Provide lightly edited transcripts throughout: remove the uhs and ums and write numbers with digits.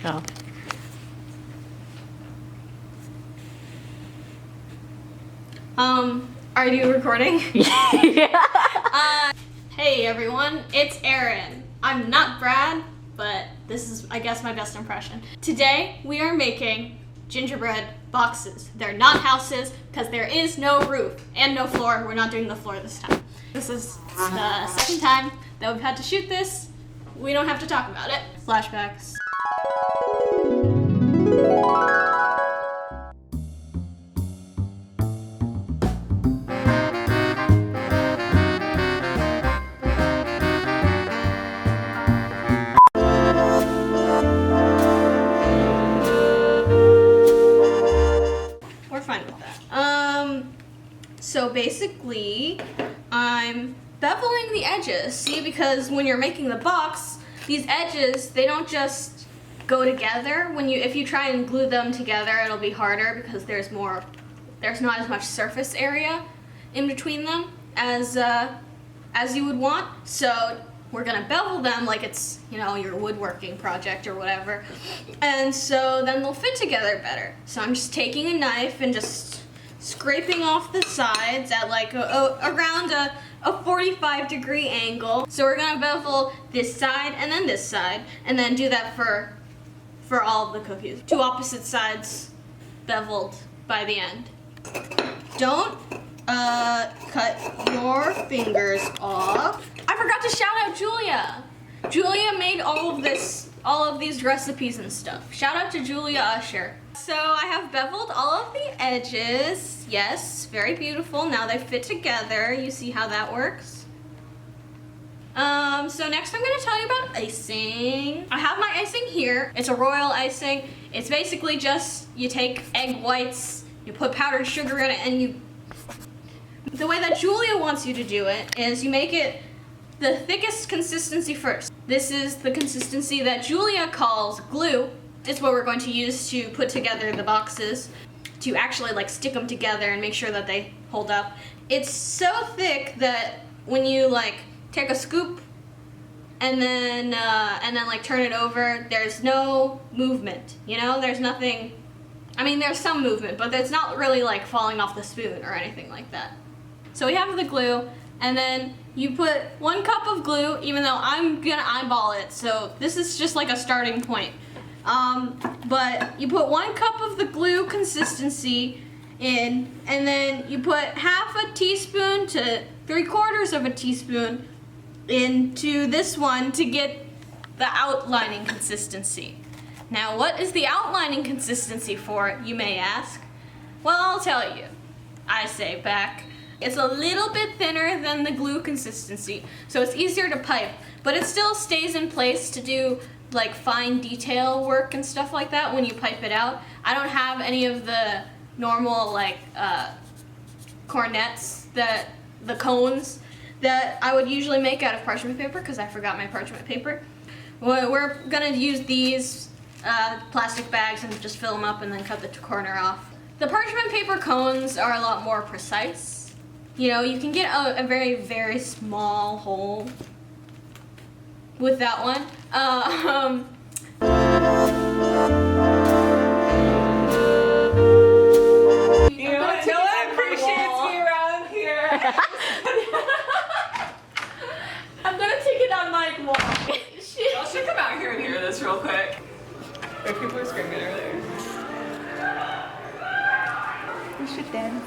Oh. Are you recording? Yeah. Hey everyone, it's Erin. I'm not Brad, but this is, I guess, my best impression. Today, we are making gingerbread boxes. They're not houses, because there is no roof and no floor. We're not doing the floor this time. This is the second time that we've had to shoot this. We don't have to talk about it. Flashbacks. We're fine with that. So basically, I'm beveling the edges. See, because when you're making the box, these edges, they don't just go together. If you try and glue them together, it'll be harder because there's not as much surface area in between them as you would want. So we're gonna bevel them like it's, your woodworking project or whatever. And so then they'll fit together better. So I'm just taking a knife and just scraping off the sides at like around a 45-degree angle. So we're gonna bevel this side and then this side, and then do that for all of the cookies. Two opposite sides beveled by the end. Don't cut your fingers off. I forgot to shout out Julia. Julia made all of these recipes and stuff. Shout out to Julia Usher. So I have beveled all of the edges. Yes, very beautiful. Now they fit together. You see how that works? So next I'm gonna tell you about icing. I have my icing here. It's a royal icing. It's basically just, you take egg whites, you put powdered sugar in it, and the way that Julia wants you to do it is you make it the thickest consistency first. This is the consistency that Julia calls glue. It's what we're going to use to put together the boxes, to actually like stick them together and make sure that they hold up. It's so thick that when you like take a scoop and then like turn it over, there's no movement, There's nothing, there's some movement, but it's not really like falling off the spoon or anything like that. So we have the glue, and then you put 1 cup of glue, even though I'm gonna eyeball it, so this is just like a starting point. But you put 1 cup of the glue consistency in, and then you put half a teaspoon to 3/4 of a teaspoon into this one to get the outlining consistency. Now, what is the outlining consistency for, you may ask? Well, I'll tell you. I say back. It's a little bit thinner than the glue consistency, so it's easier to pipe, but it still stays in place to do like fine detail work and stuff like that when you pipe it out. I don't have any of the normal like cornets, the cones that I would usually make out of parchment paper because I forgot my parchment paper. We're gonna use these plastic bags and just fill them up and then cut the corner off. The parchment paper cones are a lot more precise. You can get a very, very small hole with that one. No one appreciates me around here. I'm gonna take it on my wall. Y'all should come out here and hear this real quick. Wait, people were screaming earlier. We should dance.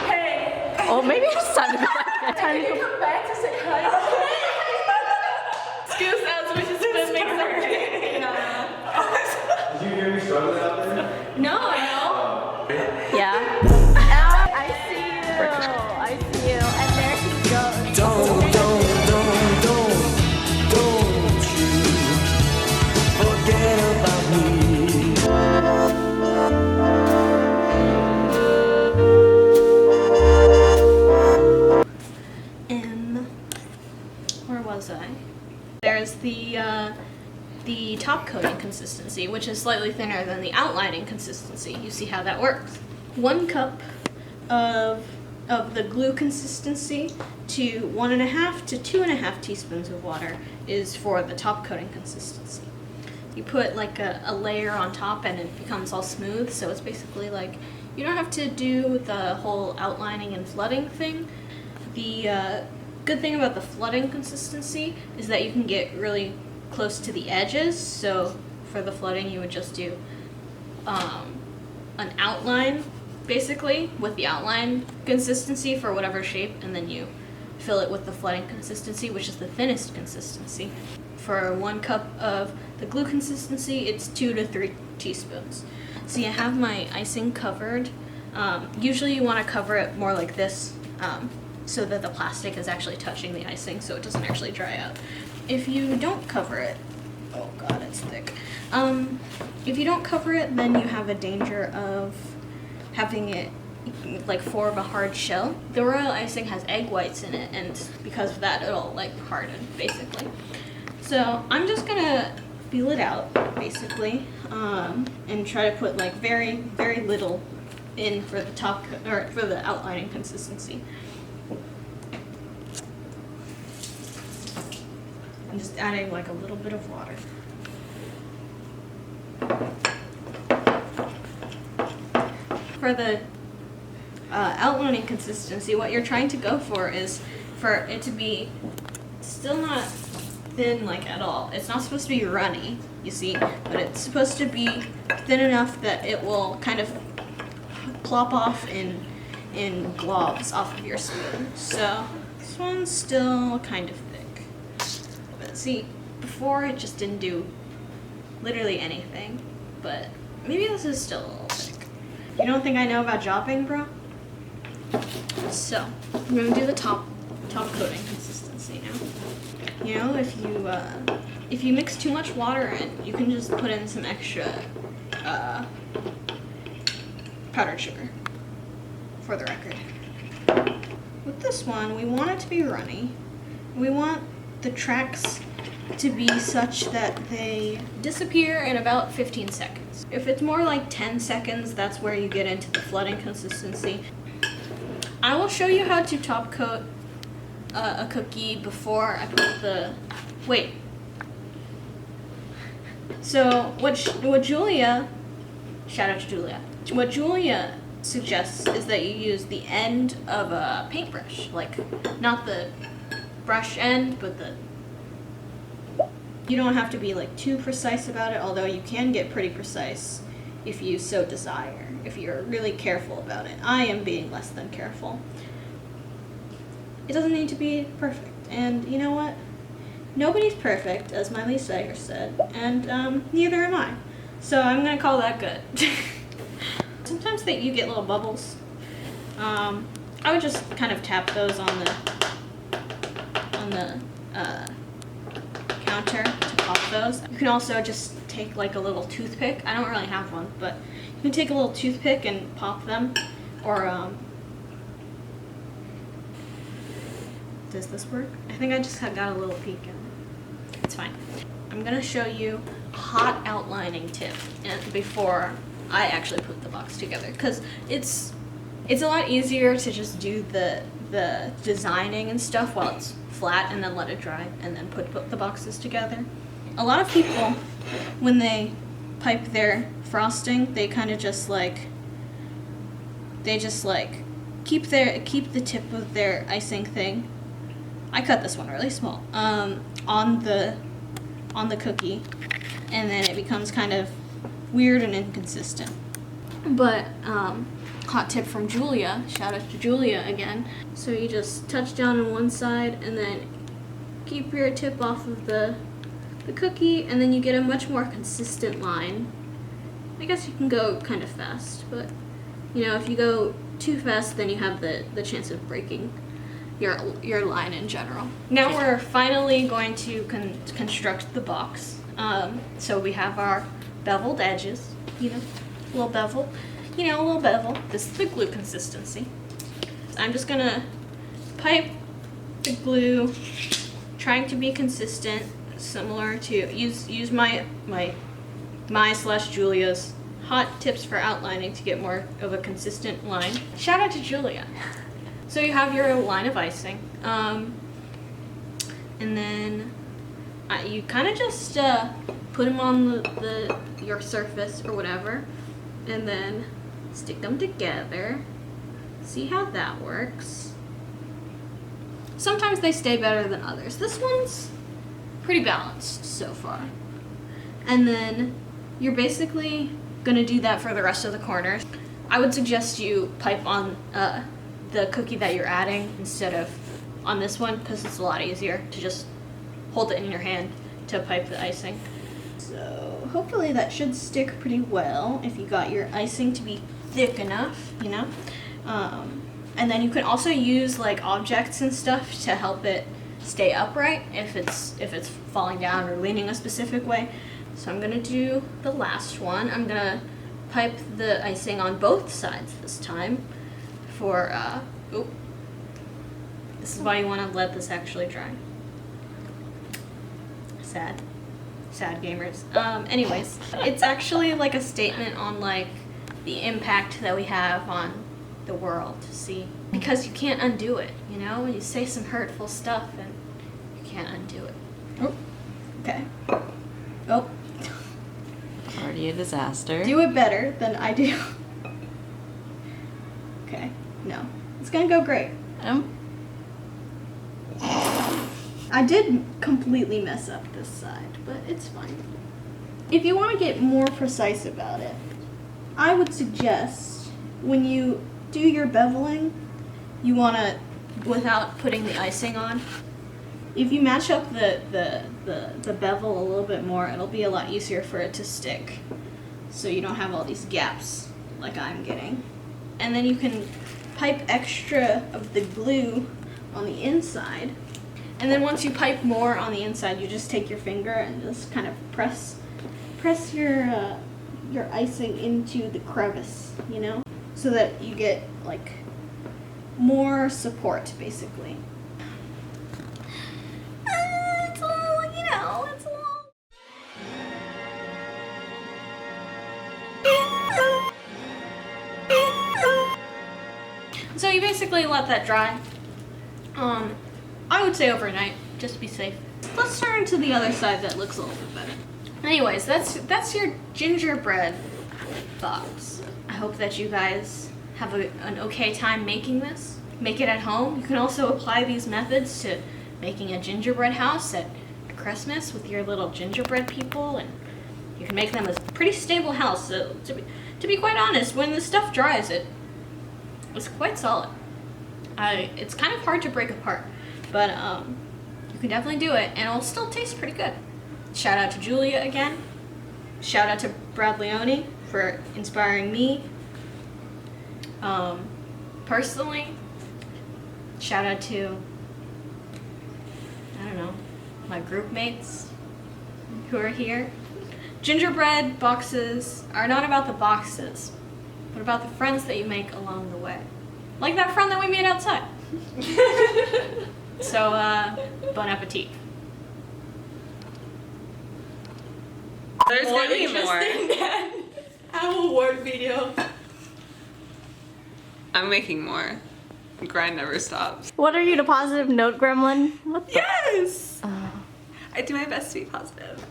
Hey! Oh, maybe it's time to go back. Can you come back to say hi? Excuse us, we just been making something. Did you hear me struggling out there? No. Yeah. I see you. And there he goes. Don't you forget about me. Where was I? There's the top coating consistency, which is slightly thinner than the outlining consistency. You see how that works. 1 cup of of the glue consistency to 1.5 to 2.5 teaspoons of water is for the top coating consistency. You put like a layer on top and it becomes all smooth, so it's basically like you don't have to do the whole outlining and flooding thing. The good thing about the flooding consistency is that you can get really close to the edges, so for the flooding you would just do an outline basically with the outline consistency for whatever shape, and then you fill it with the flooding consistency, which is the thinnest consistency. For 1 cup of the glue consistency, it's 2 to 3 teaspoons. See, I have my icing covered. Usually you want to cover it more like this so that the plastic is actually touching the icing so it doesn't actually dry out. If you don't cover it, oh god, it's thick. If you don't cover it, then you have a danger of having it like form a hard shell. The royal icing has egg whites in it, and because of that it'll like harden basically. So I'm just gonna feel it out basically, and try to put like very, very little in for the top or for the outlining consistency. I'm just adding like a little bit of water. For the outlining consistency, what you're trying to go for is for it to be still not thin like at all. It's not supposed to be runny, you see, but it's supposed to be thin enough that it will kind of plop off in globs off of your spoon. So this one's still kind of thick. But see, before it just didn't do literally anything, but maybe this is still a little thick. You don't think I know about jopping, bro? So, I'm gonna do the top coating consistency now. You know, if you mix too much water in, you can just put in some extra powdered sugar, for the record. With this one, we want it to be runny. We want the tracks to be such that they disappear in about 15 seconds. If it's more like 10 seconds, that's where you get into the flooding consistency. I will show you how to top coat a cookie before I put the... Wait. So what Julia... Shout out to Julia. What Julia suggests is that you use the end of a paintbrush. Like, not the brush end, but the... You don't have to be like too precise about it, although you can get pretty precise if you so desire, if you're really careful about it. I am being less than careful. It doesn't need to be perfect, and you know what? Nobody's perfect, as Miley Cyrus said, and neither am I. So I'm gonna call that good. Sometimes you get little bubbles. I would just kind of tap those on the counter to pop those. You can also just take like a little toothpick. I don't really have one, but you can take a little toothpick and pop them. Or does this work? I think I just got a little peek in. It's fine. I'm gonna show you a hot outlining tip before I actually put the box together, because it's a lot easier to just do the designing and stuff while it's flat and then let it dry and then put the boxes together. A lot of people, when they pipe their frosting, they kind of just like keep the tip of their icing thing. I cut this one really small on the cookie, and then it becomes kind of weird and inconsistent. But hot tip from Julia, shout out to Julia again. So you just touch down on one side and then keep your tip off of the cookie, and then you get a much more consistent line. I guess you can go kind of fast, but you know, if you go too fast, then you have the chance of breaking your line in general. Now we're finally going to construct the box. So we have our beveled edges, you know, a little bevel. This is the glue consistency. I'm just gonna pipe the glue, trying to be consistent, similar to use my / Julia's hot tips for outlining to get more of a consistent line. Shout out to Julia. So you have your line of icing, and then you kind of just put them on your surface or whatever, and then stick them together. See how that works. Sometimes they stay better than others. This one's pretty balanced so far. And then you're basically gonna do that for the rest of the corners. I would suggest you pipe on the cookie that you're adding instead of on this one, because it's a lot easier to just hold it in your hand to pipe the icing. So hopefully that should stick pretty well if you got your icing to be thick enough, you know. And then you can also use like objects and stuff to help it stay upright if it's falling down or leaning a specific way. So I'm gonna do the last one. I'm gonna pipe the icing on both sides this time for, this is why you wanna let this actually dry. Sad gamers. Anyways, it's actually like a statement on like the impact that we have on the world, see? Because you can't undo it, you know? When you say some hurtful stuff and you can't undo it. Oh, okay. Oh. Already a disaster. Do it better than I do. Okay, no. It's gonna go great. I did completely mess up this side, but it's fine. If you want to get more precise about it, I would suggest when you do your beveling, you want to, without putting the icing on, if you match up the bevel a little bit more, it'll be a lot easier for it to stick. So you don't have all these gaps like I'm getting. And then you can pipe extra of the glue on the inside. And then once you pipe more on the inside, you just take your finger and just kind of press your icing into the crevice, you know? So that you get like more support, basically. It's a little, you know, it's a little... So you basically let that dry. I would say overnight, just to be safe. Let's turn to the other side that looks a little bit better. Anyways, that's your gingerbread box. I hope that you guys have an okay time making this. Make it at home. You can also apply these methods to making a gingerbread house at Christmas with your little gingerbread people, and you can make them a pretty stable house. So to be quite honest, when the stuff dries, it's quite solid. It's kind of hard to break apart, but you can definitely do it, and it'll still taste pretty good. Shout out to Julia again. Shout out to Brad Leone for inspiring me. Personally, shout out to, I don't know, my group mates who are here. Gingerbread boxes are not about the boxes, but about the friends that you make along the way. Like that friend that we made outside. So, bon appetit. There's gonna be more. Our award video. I'm making more. The grind never stops. What are you, the positive note gremlin? What the? Yes! I do my best to be positive.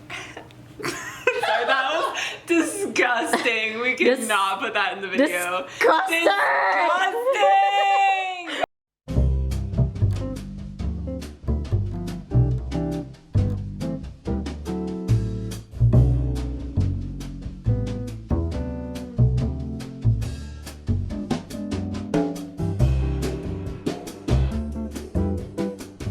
Sorry, that was disgusting. We could not put that in the video. Disgusting!